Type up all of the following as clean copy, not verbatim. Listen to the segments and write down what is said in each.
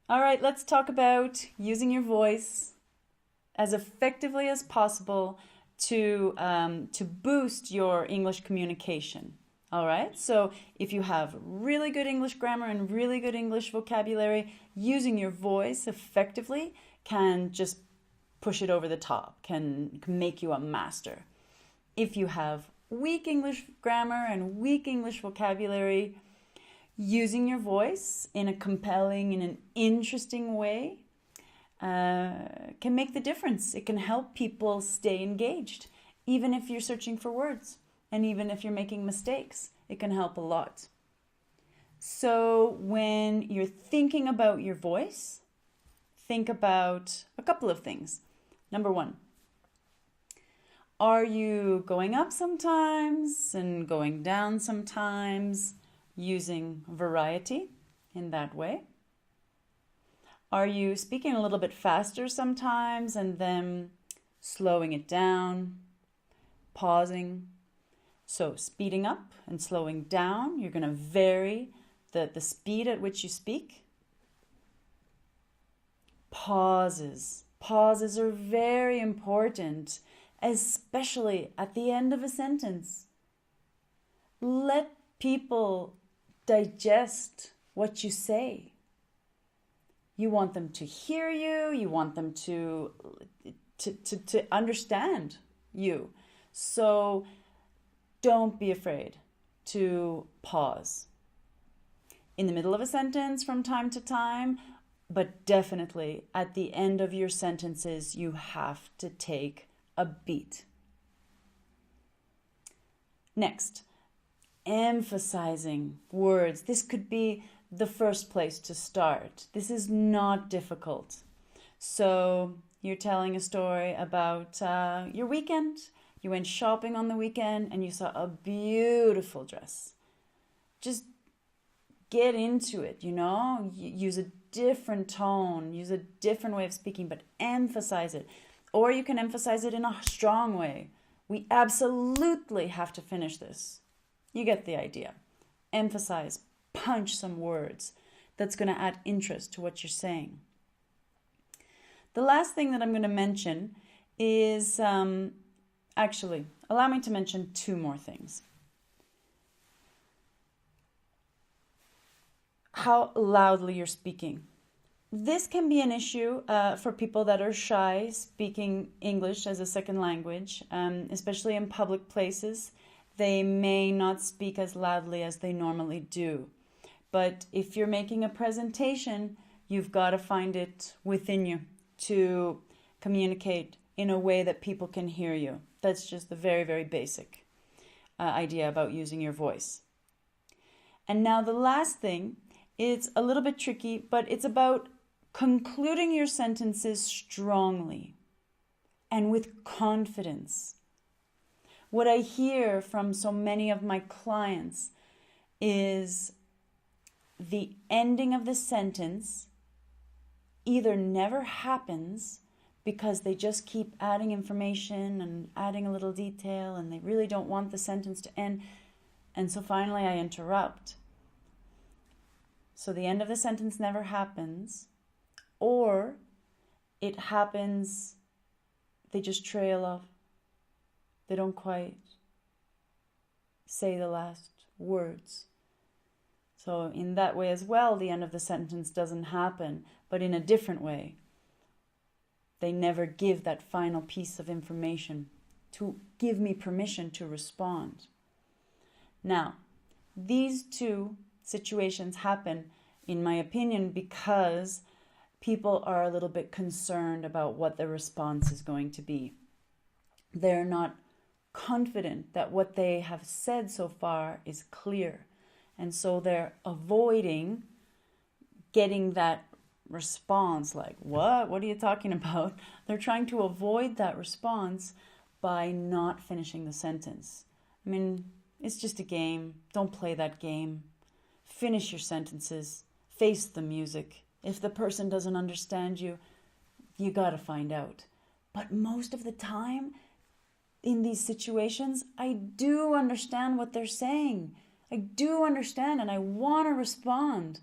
All right, let's talk about using your voice as effectively as possible to boost your English communication. All right, so if you have really good English grammar and really good English vocabulary, using your voice effectively can just push it over the top, can make you a master. If you have weak English grammar and weak English vocabulary, using your voice in a compelling, in an interesting way can make the difference. It can help people stay engaged, even if you're searching for words and even if you're making mistakes. It can help a lot. So when you're thinking about your voice, think about a couple of things. Number one, are you going up sometimes and going down sometimes, using variety in that way? Are you speaking a little bit faster sometimes and then slowing it down, pausing? So speeding up and slowing down, you're going to vary the speed at which you speak. Pauses. Pauses are very important, especially at the end of a sentence. Let people digest what you say. You want them to hear you, you want them to understand you. So don't be afraid to pause in the middle of a sentence from time to time, but definitely at the end of your sentences, you have to take a beat. Next, emphasizing words. This could be the first place to start. This is not difficult. So you're telling a story about your weekend. You went shopping on the weekend and you saw a beautiful dress. Just get into it, use a different tone, use a different way of speaking, but emphasize it. Or you can emphasize it in a strong way. We absolutely have to finish this. You get the idea. Emphasize, punch some words. That's going to add interest to what you're saying. The last thing that I'm going to mention is, actually, allow me to mention two more things. How loudly you're speaking. This can be an issue for people that are shy speaking English as a second language, especially in public places. They may not speak as loudly as they normally do. But if you're making a presentation, you've got to find it within you to communicate in a way that people can hear you. That's just the very, very basic idea about using your voice. And now the last thing, it's a little bit tricky, but it's about concluding your sentences strongly and with confidence. What I hear from so many of my clients is the ending of the sentence either never happens because they just keep adding information and adding a little detail and they really don't want the sentence to end. And so finally I interrupt. So the end of the sentence never happens, or it happens, they just trail off. They don't quite say the last words. So in that way as well, the end of the sentence doesn't happen, but in a different way. They never give that final piece of information to give me permission to respond. Now, these two situations happen, in my opinion, because people are a little bit concerned about what the response is going to be. They're not confident that what they have said so far is clear. And so they're avoiding getting that response, like, what? What are you talking about? They're trying to avoid that response by not finishing the sentence. I mean, it's just a game. Don't play that game. Finish your sentences. Face the music. If the person doesn't understand you, you gotta find out. But most of the time, in these situations, I do understand what they're saying. I do understand and I want to respond.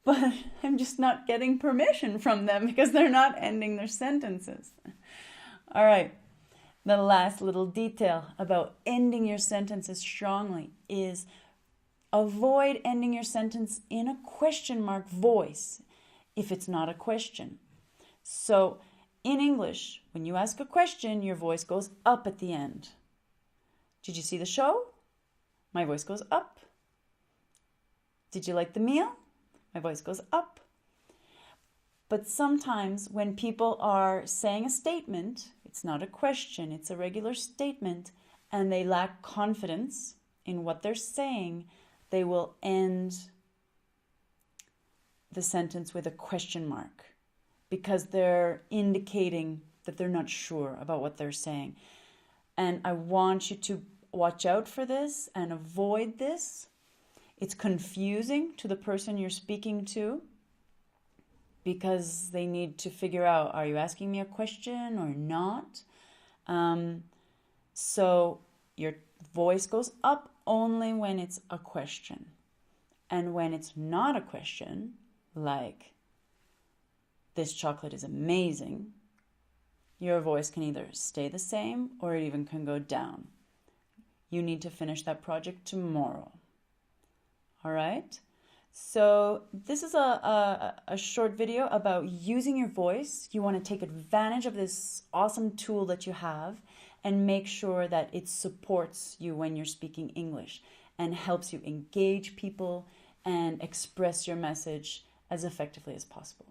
but I'm just not getting permission from them because they're not ending their sentences. All right. The last little detail about ending your sentences strongly is avoid ending your sentence in a question mark voice if it's not a question. So in English, when you ask a question, your voice goes up at the end. Did you see the show? My voice goes up. Did you like the meal? My voice goes up. But sometimes when people are saying a statement, it's not a question, it's a regular statement, and they lack confidence in what they're saying, they will end the sentence with a question mark because they're indicating that they're not sure about what they're saying. And I want you to watch out for this and avoid this. It's confusing to the person you're speaking to because they need to figure out, are you asking me a question or not? So your voice goes up only when it's a question. And when it's not a question, like, this chocolate is amazing, your voice can either stay the same or it even can go down. You need to finish that project tomorrow. All right? So this is a short video about using your voice. You want to take advantage of this awesome tool that you have and make sure that it supports you when you're speaking English and helps you engage people and express your message as effectively as possible.